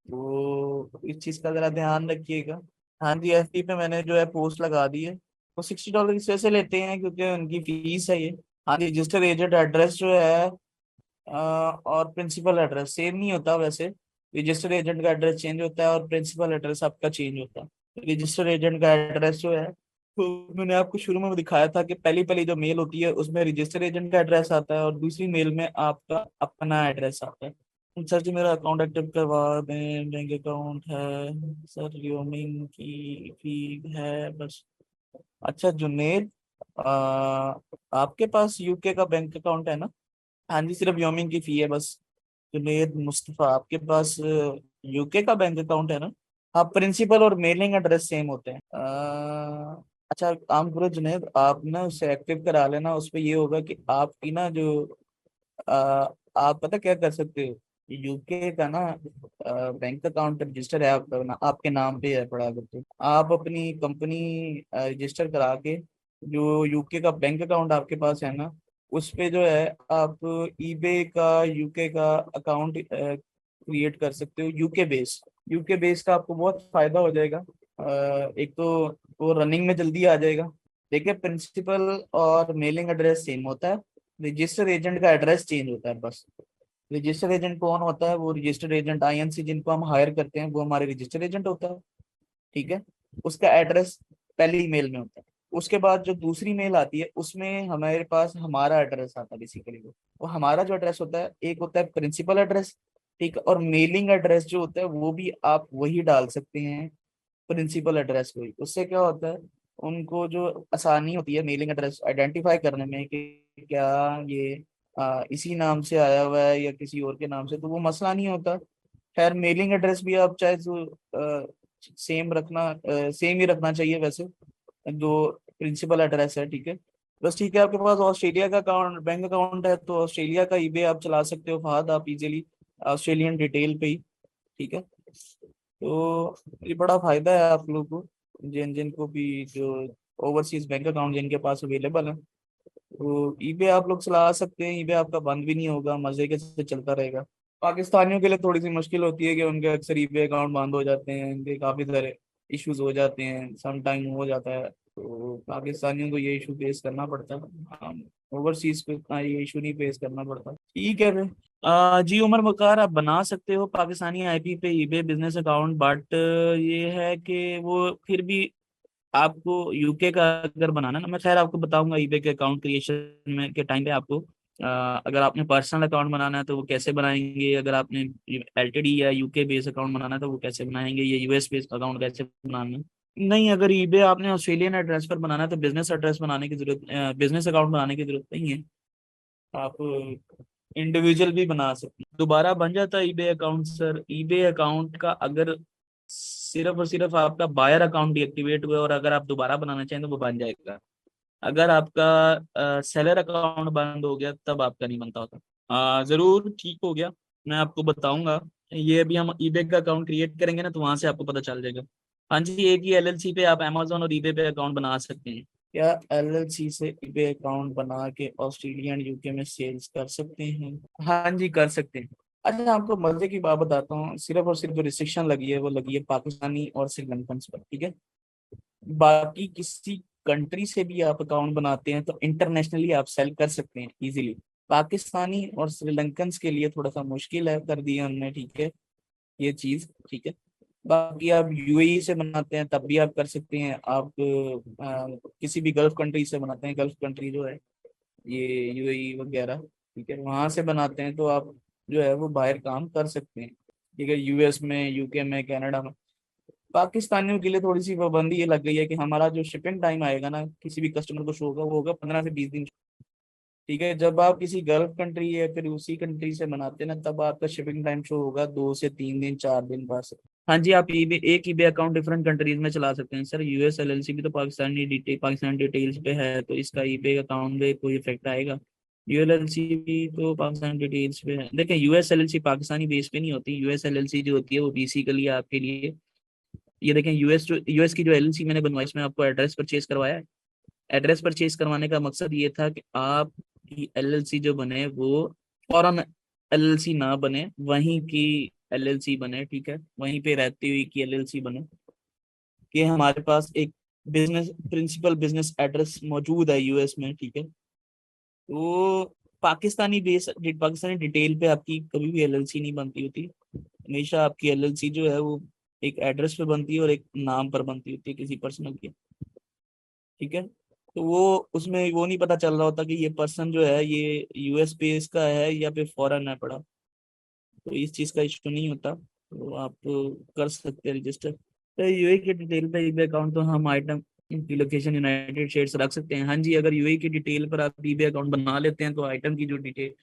तो इस चीज का जरा ध्यान रखिएगा। हाँ जी, एफपी पे मैंने जो है पोस्ट लगा दी है। वो $60 इस वजह से लेते हैं क्योंकि उनकी फीस है ये। हाँ जी, रजिस्टर एजेंट एड्रेस जो है और प्रिंसिपल एड्रेस सेम नहीं होता वैसे। रजिस्टर एजेंट का एड्रेस चेंज होता है और प्रिंसिपल एड्रेस आपका चेंज होता है। रजिस्टर एजेंट का एड्रेस जो है, तो मैंने आपको शुरू में दिखाया था कि पहली पहली जो मेल होती है उसमें रजिस्टर एजेंट का एड्रेस आता है और दूसरी मेल में आपका अपना एड्रेस आता है। सर जी मेरा अकाउंट एक्टिव करवा दें, बैंक अकाउंट है सर, रोमिंग की फी है बस। अच्छा जुनेद, आपके पास यूके का बैंक अकाउंट है ना? हाँ जी, सिर्फ योमिंग की फी है बस। जुनेद मुस्तफा, आपके पास यूके का बैंक अकाउंट है ना? हाँ, प्रिंसिपल और मेलिंग एड्रेस सेम होते हैं। अच्छा काम करो जुनेद, आप ना उसे एक्टिव करा लेना। उस पे ये होगा कि आपकी ना जो अ, आप पता क्या कर सकते हो, यूके का ना बैंक अकाउंट रजिस्टर है आपका ना, आपके नाम पे है पड़ा अगर तो आप अपनी कंपनी रजिस्टर करा के जो यूके का बैंक अकाउंट आपके पास है ना, उस पे जो है आप ईबे का यूके का अकाउंट क्रिएट कर सकते हो यूके बेस। यूके बेस का आपको बहुत फायदा हो जाएगा। एक तो वो रनिंग में जल्दी आ जाएगा। देखिए प्रिंसिपल और मेलिंग एड्रेस सेम होता है, रजिस्टर एजेंट का एड्रेस चेंज होता है बस। रजिस्टर एजेंट कौन होता है? वो रजिस्टर एजेंट आईएनसी जिनको हम हायर करते हैं वो हमारे रजिस्टर एजेंट होता है। ठीक है, उसका एड्रेस पहली मेल में होता है। उसके बाद जो दूसरी मेल आती है उसमें हमारे पास हमारा एड्रेस आता है बेसिकली। वो हमारा जो एड्रेस होता है, एक होता है प्रिंसिपल एड्रेस, ठीक है, और मेलिंग एड्रेस जो होता है वो भी आप वही डाल सकते हैं, प्रिंसिपल एड्रेस को ही। उससे क्या होता है, उनको जो आसानी होती है मेलिंग एड्रेस आइडेंटिफाई करने में कि क्या ये इसी नाम से आया हुआ है या किसी और के नाम से, तो वो मसला नहीं होता। खैर मेलिंग एड्रेस भी आप चाहे तो सेम रखना, सेम ही रखना चाहिए वैसे जो प्रिंसिपल एड्रेस है, ठीक है। बस ठीक है, आपके पास ऑस्ट्रेलिया का अकाउंट बैंक अकाउंट है तो ऑस्ट्रेलिया का ईबे आप चला सकते हो फहद, आप इजीली ऑस्ट्रेलियन डिटेल पे ही। ठीक है, तो ये बड़ा फायदा है आप लोगों को, जिन जिनको भी जो ओवरसीज बैंक अकाउंट जिनके पास अवेलेबल है, तो ईबे आप लोग चला सकते हैं। ईबे आपका बंद भी नहीं होगा, मजे के से चलता रहेगा। पाकिस्तानियों के लिए थोड़ी सी मुश्किल होती है कि उनके अक्सर ईबे अकाउंट बंद हो जाते हैं, उनके काफी सारे इश्यूज हो जाते हैं, सम टाइम हो जाता है, तो पाकिस्तानियों को ये इशू फेस करना पड़ता है। ओवरसीज को इतना ये इशू नहीं फेस करना पड़ता। ठीक है फिर। जी उमर वकार, आप बना सकते हो पाकिस्तानी आईपी पे ईबे बिजनेस अकाउंट, बट ये है कि वो फिर भी आपको यूके का अगर बनाना ना, मैं खैर आपको बताऊंगा ईबे के अकाउंट क्रिएशन में के टाइम पे आपको। अगर आपने पर्सनल अकाउंट बनाना है तो वो कैसे बनाएंगे, अगर आपने एलटीडी या यूके बेस अकाउंट बनाना है तो वो कैसे बनाएंगे, ये यूएस बेस अकाउंट कैसे बनाना है। नहीं, अगर ईबे आपने ऑस्ट्रेलियन एड्रेस पर बनाना है तो बिजनेस एड्रेस बनाने की जरूरत, बिजनेस अकाउंट बनाने की जरूरत नहीं है। आप इंडिविजुअल भी बना सकते हैं। दोबारा बन जाता है eBay account sir. EBay account का अगर सिर्फ और सिर्फ आपका बायर अकाउंट डीएक्टिवेट हुआ और अगर आप दोबारा बनाना चाहें तो वो बन जाएगा। अगर आपका सेलर अकाउंट बंद हो गया तब आपका नहीं बनता होता। जरूर ठीक हो गया, मैं आपको बताऊंगा। ये अभी हम ईबे का अकाउंट क्रिएट करेंगे ना तो वहां से आपको पता चल जाएगा। हाँ जी, एक ही एलएलसी पे आप अमेजोन और ईबे पे अकाउंट बना सकते हैं। क्या एलएलसी से ईबे अकाउंट बना के ऑस्ट्रेलिया एंड यूके में सेल्स कर सकते हैं? हाँ जी, कर सकते हैं। अच्छा आपको मजे की बात बताता हूँ, सिर्फ और सिर्फ जो रिस्ट्रिक्शन लगी है वो लगी है पाकिस्तानी और श्रीलंकन पर, ठीक है। बाकी किसी कंट्री से भी आप अकाउंट बनाते हैं तो इंटरनेशनली आप सेल कर सकते हैं इजीली। पाकिस्तानी और श्रीलंकन के लिए थोड़ा सा मुश्किल है, कर दिया हमने, ठीक है, ये चीज, ठीक है। बाकी आप यूएई से बनाते हैं तब भी आप कर सकते हैं। आप किसी भी गल्फ कंट्री से बनाते हैं, गल्फ कंट्री जो है ये यूएई वगैरह, ठीक है, वहां से बनाते हैं तो आप जो है वो बाहर काम कर सकते हैं, ठीक है, यूएस में, यूके में, कनाडा में। पाकिस्तानियों के लिए थोड़ी सी पाबंदी ये लग गई है कि हमारा जो शिपिंग टाइम आएगा ना किसी भी कस्टमर को शो होगा वो होगा 15 से 20 दिन। ठीक है, जब आप किसी गल्फ कंट्री या फिर उसी कंट्री से बनाते हैं ना तब आपका शिपिंग टाइम शो होगा 2 से 3 दिन, 4 दिन बस। हाँ जी, आप ईबे एक ईबे अकाउंट डिफरेंट कंट्रीज में चला सकते हैं सर। यूएस एलएलसी भी तो पाकिस्तान डिटेल्स पे है तो इसका ईबे अकाउंट में कोई इफेक्ट आएगा? यूएलएलसी भी तो पाकिस्तान डिटेल्स पे है। देखिए यूएस एलएलसी पाकिस्तानी बेस पे नहीं होती, यूएस एलएलसी जो होती है वो बेसिकली आपके लिए, ये देखें यूएस की जो एलएलसी मैंने बनवाई इसमें आपको एड्रेस परचेज करवाया है। एड्रेस परचेज करवाने का मकसद ये था कि आपकी एलएलसी जो बने वो फॉरेन एलएलसी ना बने, वहीं की एलएलसी बने, ठीक है, वहीं पे रहती हुई की एलएलसी बने, कि हमारे पास एक बिजनेस प्रिंसिपल बिजनेस एड्रेस मौजूद है यूएस में, ठीक है। तो पाकिस्तानी डिटेल पे आपकी कभी भी एलएलसी नहीं बनती होती। हमेशा आपकी एलएलसी जो है वो एक एड्रेस पे बनती है और एक नाम पर बनती होती है किसी पर्सनल की, ठीक है। तो वो उसमें वो नहीं पता चल रहा होता कि ये पर्सन जो है ये यूएस बेस का है या फिर फॉरेन है पड़ा। तो इस चीज का इशू नहीं होता, तो आप कर सकते हैं रजिस्टर। तो यूएई के डिटेल पे ईबे अकाउंट तो हम आइटम की लोकेशन यूनाइटेड स्टेट्स रख सकते हैं। हाँ जी, अगर यूएई की डिटेल पर आप ईबे अकाउंट बना लेते हैं तो आइटम की जो डिटेल,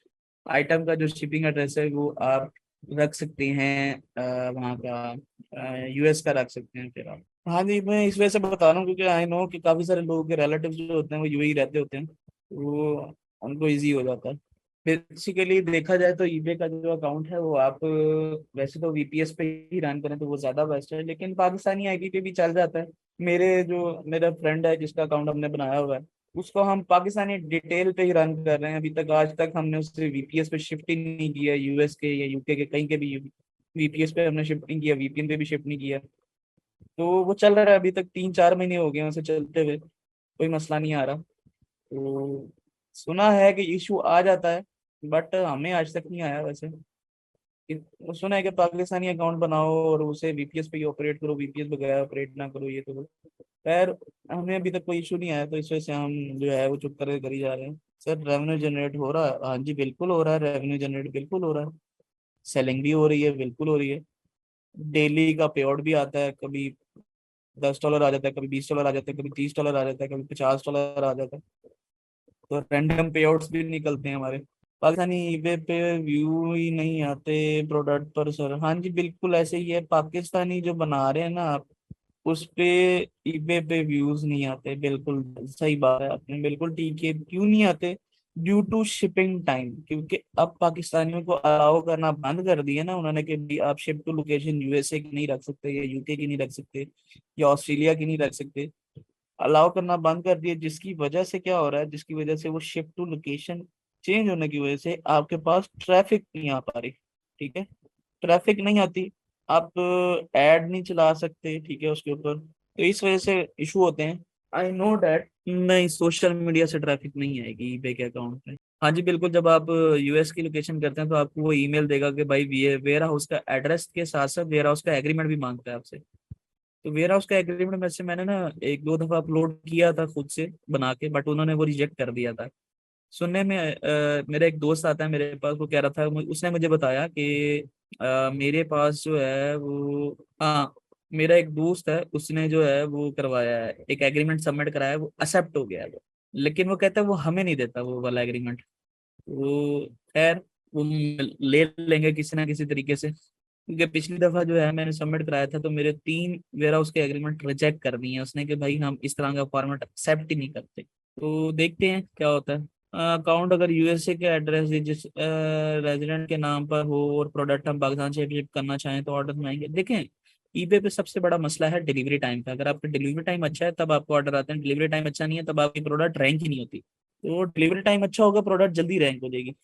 आइटम का जो शिपिंग एड्रेस है वो आप रख सकते हैं वहाँ का, यूएस का रख सकते हैं फिर आप। हाँ जी, मैं इस वजह से बता रहा हूँ क्योंकि आई नो कि काफी सारे लोगों के रिलेटिव्स जो होते हैं वो यूएई रहते होते हैं, वो उनको इजी हो जाता है। बेसिकली देखा जाए तो ईबे का जो अकाउंट है वो आप वैसे तो वीपीएस पे ही रन करें तो वो ज्यादा बेस्ट है, लेकिन पाकिस्तानी आईपी पे भी चल जाता है। मेरा फ्रेंड है जिसका अकाउंट हमने बनाया हुआ है, उसको हम पाकिस्तानी डिटेल पे ही रन कर रहे हैं। अभी तक आज तक हमने उससे वीपीएस पे शिफ्ट ही नहीं किया, यूएस के या यूके के कहीं के भी वीपीएस पे हमने शिफ्ट नहीं किया, वीपीएन पे भी शिफ्ट नहीं किया। तो वो चल रहा है, अभी तक 3-4 महीने हो गए हैं उसे चलते हुए, कोई मसला नहीं आ रहा। तो सुना है कि इशू आ जाता है, बट हमें आज तक नहीं आया वैसे। सुना है कि पाकिस्तानी अकाउंट बनाओ और उसे वीपीएस पे ही ऑपरेट करो, वीपीएस बगैर ऑपरेट ना करो, ये करो। खैर, हमें अभी तक कोई इशू नहीं आया, तो इस वजह से हम जो है वो चुप करके कर ही जा रहे हैं। सर रेवेन्यू जनरेट हो रहा है, हाँ जी बिल्कुल हो रहा है, रेवेन्यू जनरेट बिल्कुल हो रहा है। सेलिंग भी हो रही है, बिल्कुल हो रही है। डेली का पे आउट भी आता है, कभी $10 आ जाता है, कभी $20 आ जाता है, कभी $30 आ जाता है, कभी $50 आ जाता है। तो रैंडम पे आउट्स भी निकलते हैं हमारे। पाकिस्तानी ईबे पे व्यू ही नहीं आते प्रोडक्ट पर सर, हाँ जी बिल्कुल ऐसे ही है। पाकिस्तानी जो बना रहे हैं ना आप, उस पे ईबे पे व्यूज नहीं आते, बिल्कुल सही बात है आपने, बिल्कुल ठीक है। क्यों नहीं आते? ड्यू टू शिपिंग टाइम, क्योंकि अब पाकिस्तानियों को अलाउ करना बंद कर दिया ना उन्होंने कि भी आप शिप टू लोकेशन यूएसए की नहीं रख सकते या यूके की नहीं रख सकते या ऑस्ट्रेलिया की नहीं रख सकते, अलाउ करना बंद कर दिया। जिसकी वजह से क्या हो रहा है, जिसकी वजह से वो शिफ्ट टू लोकेशन चेंज होने की वजह से आपके पास ट्रैफिक नहीं आ पा रही, ठीक है। ट्रैफिक नहीं आती, आप ऐड नहीं चला सकते, ठीक है, उसके ऊपर, तो इस वजह से इशू होते हैं। आई नो डैट, नहीं सोशल मीडिया से ट्रैफिक नहीं आएगी ईबे के अकाउंट में। हाँ जी बिल्कुल, जब आप यूएस की लोकेशन करते हैं तो आपको वो ईमेल देगा कि भाई वेयर हाउस का एड्रेस के साथ साथ वेयर हाउस का एग्रीमेंट भी मांगता है आपसे। तो वेयर हाउस का एग्रीमेंट में से मैंने ना एक दो दफा अपलोड किया था खुद से बना के, बट उन्होंने वो रिजेक्ट कर दिया था। सुनने में मेरा एक दोस्त आता है मेरे पास, वो कह रहा था, उसने मुझे बताया कि मेरे पास जो है वो, हाँ, मेरा एक दोस्त है उसने जो है वो करवाया है, एक एग्रीमेंट सबमिट कराया है, वो एक्सेप्ट हो गया है वो। लेकिन वो कहता है वो हमें नहीं देता वो वाला एग्रीमेंट। वो खैर, वो ले लेंगे किसी ना किसी तरीके से, क्योंकि पिछली दफा जो है मैंने सबमिट कराया था तो मेरे 3 वेयर हाउस के एग्रीमेंट रिजेक्ट कर दिए हैं उसने, कि भाई हम इस तरह का फॉर्मेट एक्सेप्ट ही नहीं करते। तो देखते हैं क्या होता है। अकाउंट अगर यूएसए के एड्रेस जिस रेजिडेंट के नाम पर हो और प्रोडक्ट हम पाकिस्तान से शिप करना चाहें तो ऑर्डर में आएंगे। देखें, ईबे पे सबसे बड़ा मसला है डिलीवरी टाइम का। अगर आपका डिलीवरी टाइम अच्छा है तब आपको ऑर्डर आते हैं, डिलीवरी टाइम अच्छा नहीं है तब आपकी प्रोडक्ट रैंक ही नहीं होती। तो डिलीवरी टाइम अच्छा होगा, प्रोडक्ट जल्दी रैंक हो जाएगी।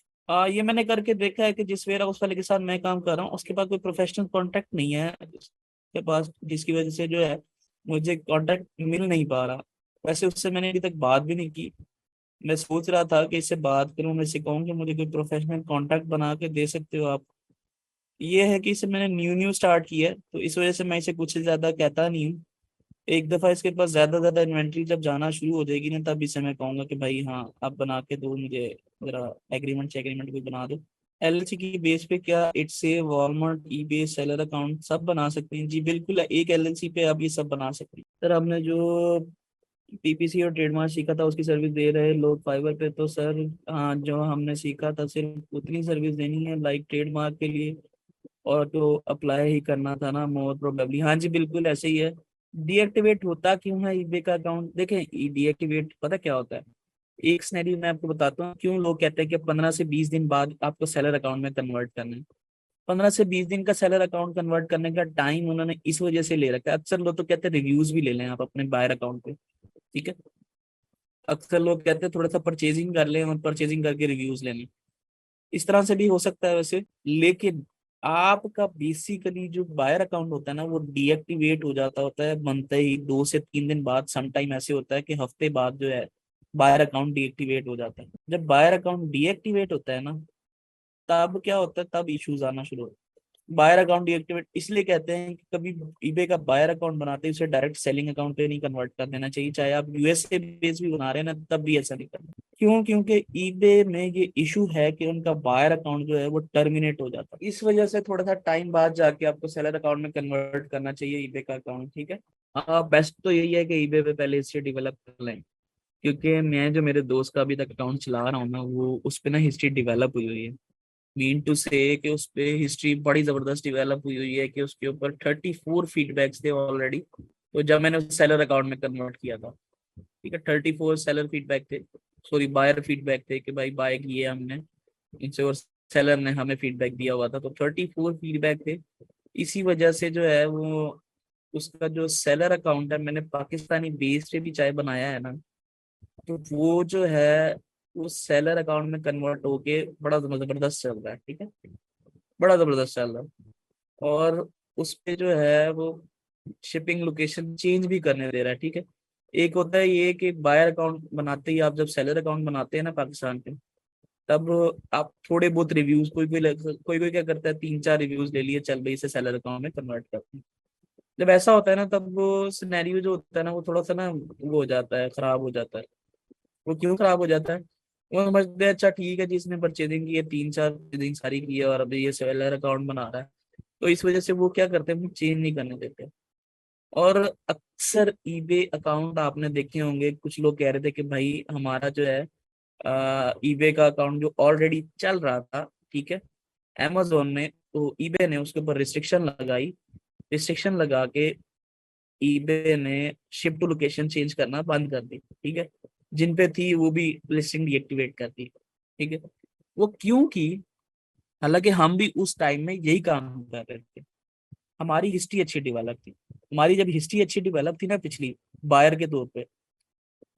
ये मैंने करके देखा है कि जिस वेयर हाउस वाले के साथ मैं काम कर रहा हूँ उसके पास कोई प्रोफेशनल कांटेक्ट नहीं है उसके पास, जिसकी वजह से जो है मुझे कांटेक्ट मिल नहीं पा रहा। वैसे उससे मैंने अभी तक बात भी नहीं की। मैं सोच रहा था कि इससे बात करूं, मैं इससे कहूँ कि मुझे कोई प्रोफेशनल कांटेक्ट बना के दे सकते हो आप। ये है कि इसे मैंने न्यू न्यू स्टार्ट किया है तो इस वजह से मैं इसे कुछ ज्यादा कहता नहीं हूँ। एक दफा इसके पास ज्यादा इन्वेंट्री जब जाना शुरू हो जाएगी ना, तब इसे मैं कहूंगा कि भाई हाँ आप बना के दो मुझे, जरा एग्रीमेंट भी बना दो। एलएलसी की बेस पे क्या इट्स से वॉलमार्ट ईबे सेलर अकाउंट सब बना सकते हैं जी बिल्कुल, एक एलएलसी पे आप ये सब बना सकते हैं। सर हमने जो पीपीसी और ट्रेडमार्क सीखा था उसकी सर्विस दे रहे लोग फाइवर पे, तो सर हाँ जो हमने सीखा था सिर्फ उतनी सर्विस देनी है लाइक ट्रेडमार्क के लिए, और तो अप्लाई ही करना था ना मोर प्रोबेबली। हाँ जी बिल्कुल ऐसे ही है। डीएक्टिवेट होता क्यों है ईबे का अकाउंट? देखें, डीएक्टिवेट पता क्या होता है, एक सिनेरियो मैं आपको बताता हूँ क्यों लोग कहते हैं कि 15 से 20 दिन बाद आपको सेलर अकाउंट में कन्वर्ट करना है। 15 से 20 दिन का सेलर अकाउंट कन्वर्ट करने का टाइम उन्होंने इस वजह से ले रखा है। अक्सर लोग तो कहते हैं रिव्यूज भी ले लें आप अपने बायर अकाउंट पे, ठीक है। अक्सर लोग कहते हैं थोड़ा सा परचेजिंग कर लें और परचेजिंग करके रिव्यूज ले लें, इस तरह से भी हो सकता है वैसे। लेकिन आपका बेसिकली जो बायर अकाउंट होता है ना वो डीएक्टिवेट हो जाता होता है बनते ही 2 से 3 दिन बाद। सम टाइम ऐसे होता है कि हफ्ते बाद जो है बायर अकाउंट डीएक्टिवेट हो जाता है। जब बायर अकाउंट डीएक्टिवेट होता है ना तब क्या होता है, तब इश्यूज आना शुरू होते हैं। बायर अकाउंट डीएक्टिवेट इसलिए कहते हैं कि कभी ईबे का बायर अकाउंट बनाते हैं उसे डायरेक्ट सेलिंग अकाउंट पे नहीं कन्वर्ट कर देना चाहिए, चाहे आप यूएसए बेस भी बना रहे हैं ना तब भी ऐसा नहीं करना। क्यों? क्योंकि ईबे में ये इशू है कि उनका बायर अकाउंट जो है वो टर्मिनेट हो जाता है। इस वजह से थोड़ा सा टाइम बाद जाके आपको सेलर अकाउंट में कन्वर्ट करना चाहिए ईबे का अकाउंट, ठीक है। बेस्ट तो यही है कि ईबे पे पहले इससे डेवलप कर लें, क्योंकि मैं जो मेरे दोस्त का अभी तक अकाउंट चला रहा हूँ ना वो उस पे ना हिस्ट्री डेवलप हुई हुई है। मीन टू से कि उस पे हिस्ट्री बड़ी जबरदस्त डेवलप हुई हुई है कि उसके ऊपर 34 फीडबैक्स थे ऑलरेडी। तो जब मैंने उस सेलर अकाउंट में कन्वर्ट किया था, ठीक है, 34 सेलर फीडबैक थे, सॉरी बायर फीडबैक थे कि भाई बाय किए हमने इनसे और सेलर ने हमें फीडबैक दिया हुआ था, तो 34 फीडबैक थे। इसी वजह से जो है वो उसका जो सेलर अकाउंट है मैंने पाकिस्तानी बेस पे भी चाहे बनाया है ना, तो वो जो है वो सेलर अकाउंट में कन्वर्ट होके बड़ा जबरदस्त चल रहा है, ठीक है, बड़ा जबरदस्त चल रहा है। और उस पे जो है वो शिपिंग लोकेशन चेंज भी करने दे रहा है, ठीक है। एक होता है ये कि बायर अकाउंट बनाते ही आप जब सेलर अकाउंट बनाते हैं ना पाकिस्तान पे, तब आप थोड़े बहुत रिव्यूज कोई कोई क्या करता है 3-4 रिव्यूज ले लिए, चल भाई इसे सेलर अकाउंट में कन्वर्ट करते हैं। जब ऐसा होता है ना तब वो सिनेरियो जो होता है ना वो थोड़ा सा ना वो हो जाता है, खराब हो जाता है। वो क्यों खराब हो जाता है? वो समझते हैं अच्छा ठीक है जिसने परचेजिंग की है 3-4 सारी की है और अभी ये सेलर अकाउंट बना रहा है, तो इस वजह से वो क्या करते हैं वो चेंज नहीं करने देते। और अक्सर ईबे अकाउंट आपने देखे होंगे, कुछ लोग कह रहे थे कि भाई हमारा जो है ईबे का अकाउंट जो ऑलरेडी चल रहा था, ठीक है, अमेजोन में, तो ईबे ने उसके ऊपर रिस्ट्रिक्शन लगाई। रिस्ट्रिक्शन लगा के ईबे ने शिप टू लोकेशन चेंज करना बंद कर दी, ठीक है। जिन पे थी वो भी लिस्टिंग डीएक्टिवेट कर दी, ठीक है। वो क्यों की? हालांकि हम भी उस टाइम में यही काम कर रहे थे, हमारी हिस्ट्री अच्छी डेवलप थी। हमारी जब हिस्ट्री अच्छी डेवलप थी ना पिछली बायर के तौर पे,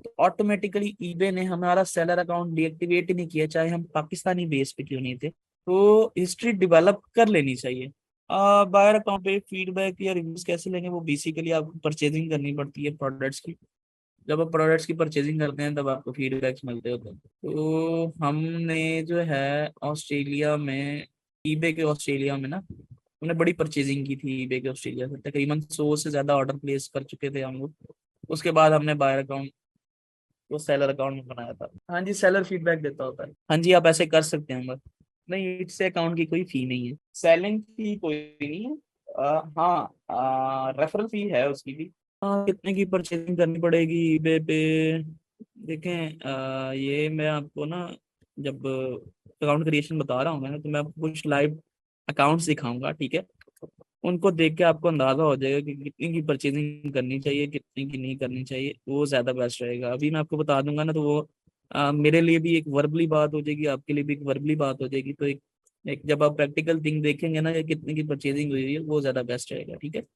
तो ऑटोमेटिकली ईबे ने हमारा सेलर अकाउंट डीएक्टिवेट ही नहीं किया, चाहे हम पाकिस्तानी बेस पे क्यों नहीं थे। तो हिस्ट्री डेवलप कर लेनी चाहिए। बायर अकाउंट पे फीडबैक या रिव्यूज कैसे लेंगे? वो बेसिकली आपको परचेजिंग करनी पड़ती है प्रोडक्ट्स की। जब आप प्रोडक्ट्स की परचेजिंग करते हैं तब आपको फीडबैक्स मिलते होते हैं। तो हमने जो है ऑस्ट्रेलिया में, ईबे के ऑस्ट्रेलिया में ना हमने बड़ी परचेजिंग की थी ईबे के ऑस्ट्रेलिया से, तकरीबन 100 से ज्यादा ऑर्डर प्लेस कर चुके थे हम लोग। उसके बाद हमने बायर अकाउंट वो सेलर अकाउंट में बनाया था। हाँ जी, सेलर फीडबैक देता होता है। हाँ जी, आप ऐसे कर सकते हैं बस। नहीं, इससे अकाउंट की कोई फी नहीं है, सेलिंग फी कोई नहीं है। हाँ, रेफरल फी है उसकी भी। हाँ, कितने की परचेजिंग करनी पड़ेगी eBay पे? देखें, ये मैं आपको ना जब अकाउंट क्रिएशन बता रहा हूँ मैं, तो मैं आपको कुछ लाइव अकाउंट्स दिखाऊंगा, ठीक है। उनको देख के आपको अंदाजा हो जाएगा कि कितनी की परचेजिंग करनी चाहिए कितनी की नहीं करनी चाहिए, वो ज्यादा बेस्ट रहेगा। अभी मैं आपको बता दूंगा ना तो वो मेरे लिए भी एक वर्बली बात हो जाएगी, आपके लिए भी एक वर्बली बात हो जाएगी, तो एक जब आप प्रैक्टिकल थिंग देखेंगे ना कि कितने की परचेजिंग हुई है वो ज्यादा बेस्ट रहेगा, ठीक है।